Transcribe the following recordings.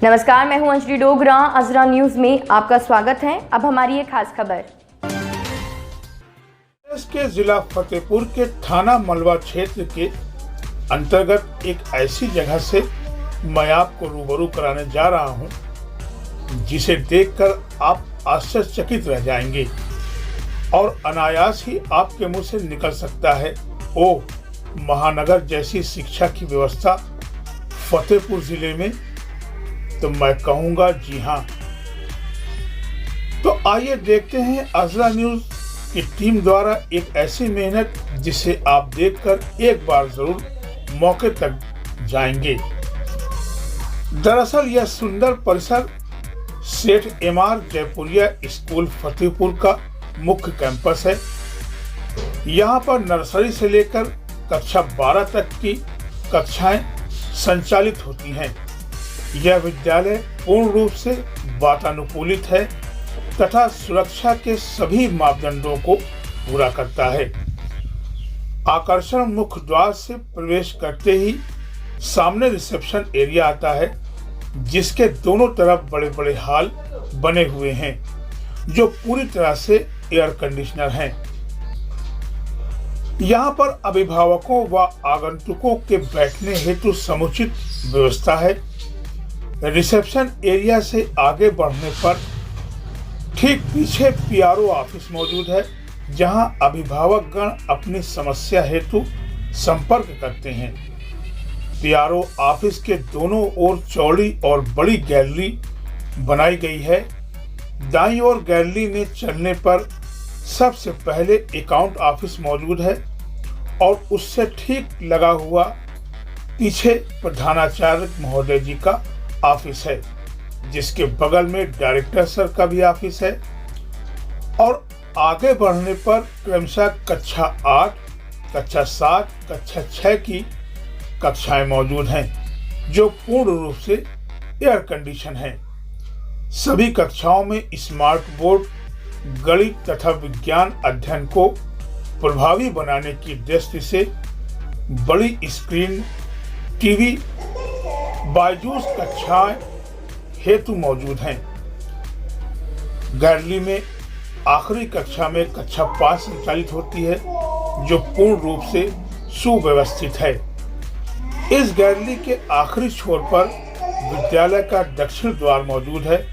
नमस्कार, मैं हूं अंजलि डोगरा। अजरा न्यूज में आपका स्वागत है। अब हमारी एक खास खबर। के जिला फतेहपुर के थाना मलवा क्षेत्र के अंतर्गत एक ऐसी जगह से मैं आपको रूबरू कराने जा रहा हूं, जिसे देखकर आप आश्चर्यचकित रह जाएंगे और अनायास ही आपके मुंह से निकल सकता है, ओ महानगर जैसी शिक्षा की व्यवस्था फतेहपुर जिले में। तो मैं कहूंगा जी हां। तो आइए देखते हैं अजरा न्यूज की टीम द्वारा एक ऐसी मेहनत जिसे आप देखकर एक बार जरूर मौके तक जाएंगे। दरअसल यह सुंदर परिसर सेठ एमआर जयपुरिया स्कूल फतेहपुर का मुख्य कैंपस है। यहाँ पर नर्सरी से लेकर कक्षा 12 तक की कक्षाएं संचालित होती हैं। यह विद्यालय पूर्ण रूप से वातानुकूलित है तथा सुरक्षा के सभी मापदंडों को पूरा करता है। आकर्षण मुख्य द्वार से प्रवेश करते ही सामने रिसेप्शन एरिया आता है, जिसके दोनों तरफ बड़े बड़े हॉल बने हुए हैं जो पूरी तरह से एयर कंडीशनर हैं। यहाँ पर अभिभावकों व आगंतुकों के बैठने हेतु समुचित व्यवस्था है। रिसेप्शन एरिया से आगे बढ़ने पर ठीक पीछे पीआरओ ऑफिस मौजूद है, जहां अभिभावक गण अपनी समस्या हेतु संपर्क करते हैं। पीआरओ ऑफिस के दोनों ओर चौड़ी और बड़ी गैलरी बनाई गई है। दाईं ओर गैलरी में चलने पर सबसे पहले अकाउंट ऑफिस मौजूद है और उससे ठीक लगा हुआ पीछे प्रधानाचार्य महोदय जी का ऑफिस है, जिसके बगल में डायरेक्टर सर का भी ऑफिस है। और आगे बढ़ने पर क्रमशः कक्षा 8, कक्षा 7, कक्षा 6 की कक्षाएं मौजूद हैं, जो पूर्ण रूप से एयर कंडीशन है। सभी कक्षाओं में स्मार्ट बोर्ड, गणित तथा विज्ञान अध्ययन को प्रभावी बनाने की दृष्टि से बड़ी स्क्रीन टीवी बायजूस कक्षाएं हेतु मौजूद हैं। गैलरी में आखिरी कक्षा में कक्षा 5 संचालित होती है, जो पूर्ण रूप से सुव्यवस्थित है। इस गैलरी के आखिरी छोर पर विद्यालय का दक्षिण द्वार मौजूद है,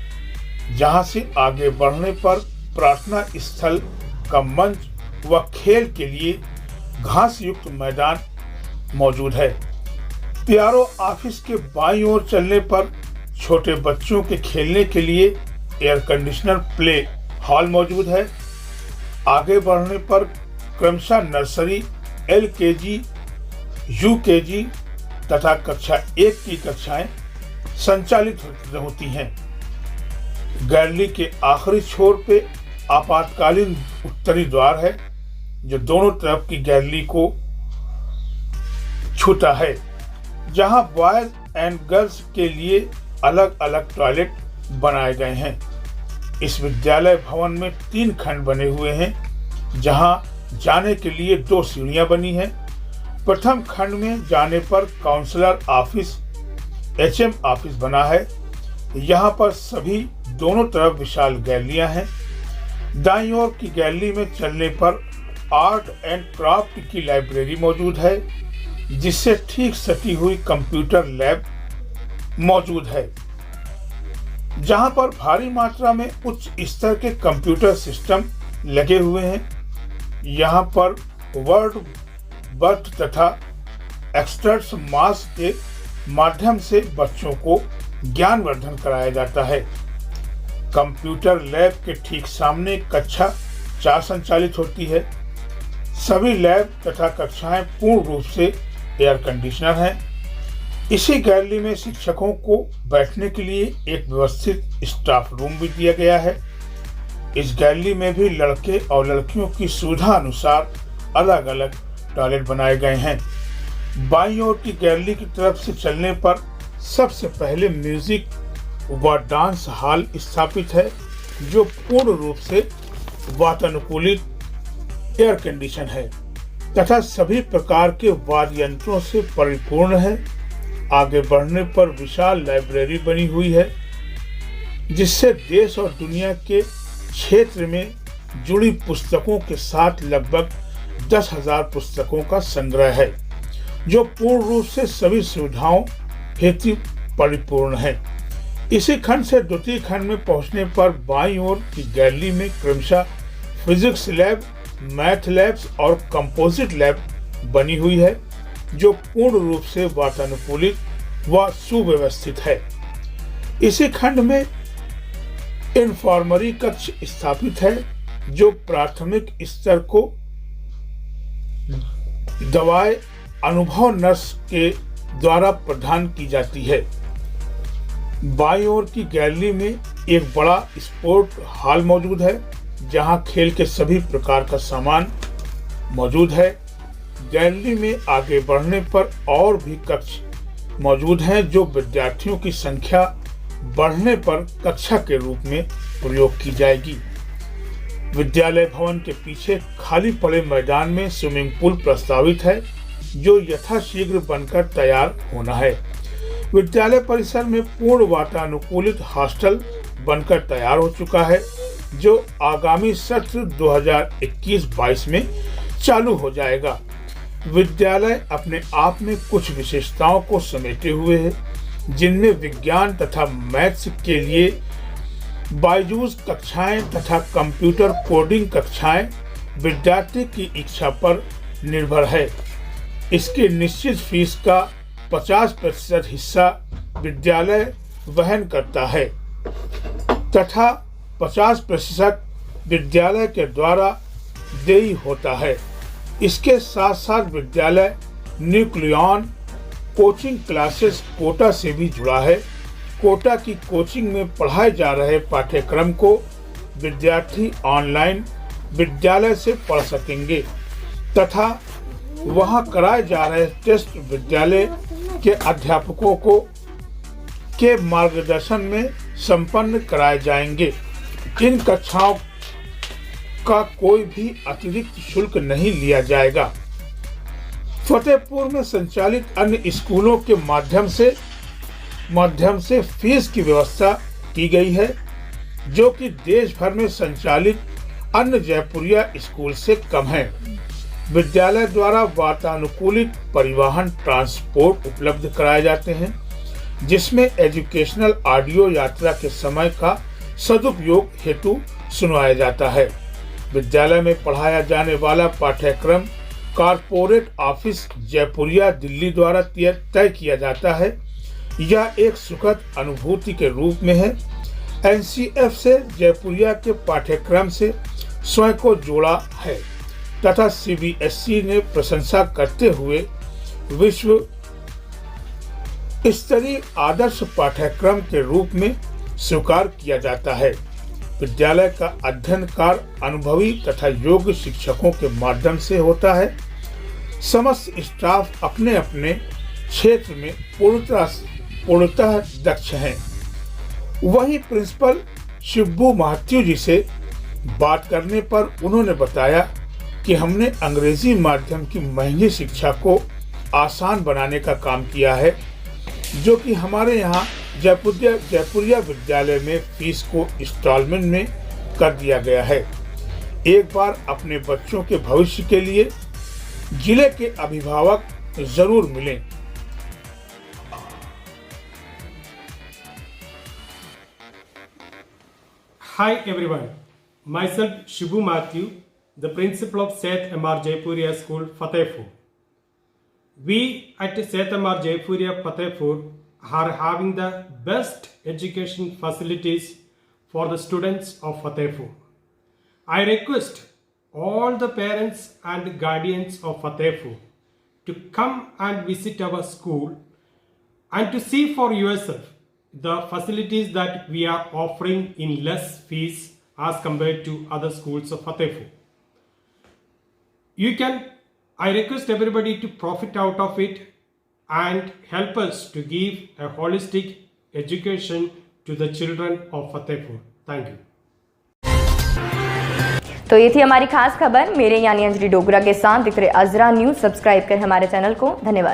जहां से आगे बढ़ने पर प्रार्थना स्थल का मंच व खेल के लिए घास युक्त मैदान मौजूद है। पीआरओ ऑफिस के बाईं ओर चलने पर छोटे बच्चों के खेलने के लिए एयर कंडीशनर प्ले हॉल मौजूद है। आगे बढ़ने पर क्रमशः नर्सरी, एलकेजी, यूकेजी तथा कक्षा 1 की कक्षाएं संचालित होती हैं। गैलरी के आखिरी छोर पे आपातकालीन उत्तरी द्वार है, जो दोनों तरफ की गैलरी को छूता है, जहां बॉयज एंड गर्ल्स के लिए अलग अलग टॉयलेट बनाए गए हैं। इस विद्यालय भवन में 3 खंड बने हुए हैं, जहां जाने के लिए 2 सीढ़ियां बनी हैं। प्रथम खंड में जाने पर काउंसलर ऑफिस, एचएम ऑफिस बना है। यहाँ पर सभी दोनों तरफ विशाल गैलरियां हैं। दाईं ओर की गैलरी में चलने पर आर्ट एंड क्राफ्ट की लाइब्रेरी मौजूद है, जिससे ठीक सटी हुई कंप्यूटर लैब मौजूद है, जहां पर भारी मात्रा में उच्च स्तर के कंप्यूटर सिस्टम लगे हुए हैं। यहां पर वर्ड, बर्थ तथा एक्सट्रैक्ट्स मास के माध्यम से बच्चों को ज्ञानवर्धन कराया जाता है। कंप्यूटर लैब के ठीक सामने कक्षा 4 संचालित होती है। सभी लैब तथा कक्षाएं पूर्ण रूप से एयर कंडीशनर हैं। इसी गैलरी में शिक्षकों को बैठने के लिए एक व्यवस्थित स्टाफ रूम भी दिया गया है। इस गैलरी में भी लड़के और लड़कियों की सुविधा अनुसार अलग अलग टॉयलेट बनाए गए हैं। बाईं ओर की गैलरी की तरफ से चलने पर सबसे पहले म्यूजिक व डांस हॉल स्थापित है, जो पूर्ण रूप से वातानुकूलित एयर कंडीशन है तथा सभी प्रकार के वाद्य यंत्रों से परिपूर्ण है। आगे बढ़ने पर विशाल लाइब्रेरी बनी हुई है, जिससे देश और दुनिया के क्षेत्र में जुड़ी पुस्तकों के साथ लगभग 10,000 पुस्तकों का संग्रह है, जो पूर्ण रूप से सभी सुविधाओं हेतु परिपूर्ण है। इसी खंड से द्वितीय खंड में पहुंचने पर बाईं ओर की गैलरी में क्रमशः फिजिक्स लैब, मैथ लैब्स और कंपोजिट लैब बनी हुई है, जो पूर्ण रूप से वातानुकूलित व सुव्यवस्थित है। इसी खंड में इन्फॉर्मरी कक्ष स्थापित है, जो प्राथमिक स्तर को दवाएं अनुभव नर्स के द्वारा प्रदान की जाती है। बाईं ओर की गैलरी में एक बड़ा स्पोर्ट हॉल मौजूद है, जहां खेल के सभी प्रकार का सामान मौजूद है। गैलरी में आगे बढ़ने पर और भी कक्ष मौजूद हैं, जो विद्यार्थियों की संख्या बढ़ने पर कक्षा के रूप में प्रयोग की जाएगी। विद्यालय भवन के पीछे खाली पड़े मैदान में स्विमिंग पूल प्रस्तावित है, जो यथाशीघ्र बनकर तैयार होना है। विद्यालय परिसर में पूर्ण वातानुकूलित हॉस्टल बनकर तैयार हो चुका है, जो आगामी सत्र 2021-22 में चालू हो जाएगा। विद्यालय अपने आप में कुछ विशेषताओं को समेटे हुए है, जिनमें विज्ञान तथा मैथ्स के लिए बायजूस कक्षाएं तथा कंप्यूटर कोडिंग कक्षाएं विद्यार्थी की इच्छा पर निर्भर है। इसकी निश्चित फीस का 50% हिस्सा विद्यालय वहन करता है तथा 50% विद्यालय के द्वारा देय होता है। इसके साथ साथ विद्यालय न्यूक्लियन कोचिंग क्लासेस कोटा से भी जुड़ा है। कोटा की कोचिंग में पढ़ाए जा रहे पाठ्यक्रम को विद्यार्थी ऑनलाइन विद्यालय से पढ़ सकेंगे तथा वहां कराए जा रहे टेस्ट विद्यालय के अध्यापकों के मार्गदर्शन में संपन्न कराए जाएंगे। इन कक्षाओं का कोई भी अतिरिक्त शुल्क नहीं लिया जाएगा। फतेहपुर में संचालित अन्य स्कूलों के माध्यम से फीस की व्यवस्था की गई है, जो कि देश भर में संचालित अन्य जयपुरिया स्कूल से कम है। विद्यालय द्वारा वातानुकूलित परिवहन ट्रांसपोर्ट उपलब्ध कराए जाते हैं, जिसमें एजुकेशनल ऑडियो यात्रा के समय का सदुपयोग हेतु सुनवाया जाता है। विद्यालय में पढ़ाया जाने वाला पाठ्यक्रम कॉर्पोरेट ऑफिस जयपुरिया दिल्ली द्वारा तय किया जाता है। यह एक सुखद अनुभूति के रूप में है। एनसीएफ से जयपुरिया के पाठ्यक्रम से स्वयं को जोड़ा है तथा सीबीएसई ने प्रशंसा करते हुए विश्व स्तरीय आदर्श पाठ्यक्रम के रूप में स्वीकार किया जाता है। विद्यालय का अध्ययन कार्य अनुभवी तथा योग्य शिक्षकों के माध्यम से होता है। समस्त स्टाफ अपने अपने क्षेत्र में पूर्णतः दक्ष हैं। वहीं प्रिंसिपल शिब्बू महात्यू जी से बात करने पर उन्होंने बताया कि हमने अंग्रेजी माध्यम की महंगी शिक्षा को आसान बनाने का काम किया है, जो कि हमारे यहाँ जयपुरिया विद्यालय में फीस को इंस्टॉलमेंट में कर दिया गया है। एक बार अपने बच्चों के भविष्य के लिए जिले के अभिभावक जरूर मिलें। Hi everyone, myself Shibu Matthew, the principal of Seth M.R. Jaipuria School, Fatehpur. We at Seth M.R. Jaipuria, Fatehpur are having the best education facilities for the students of Fatehpur. I request all the parents and guardians of Fatehpur to come and visit our school and to see for yourself the facilities that we are offering in less fees as compared to other schools of Fatehpur. I request everybody to profit out of it and help us to give a holistic education to the children of Fatehpur. Thank you. तो ये थी हमारी खास खबर। मेरे यानी अंजलि डोगरा के साथ दिख रहे अजरा न्यूज। सब्सक्राइब करें हमारे चैनल को। धन्यवाद।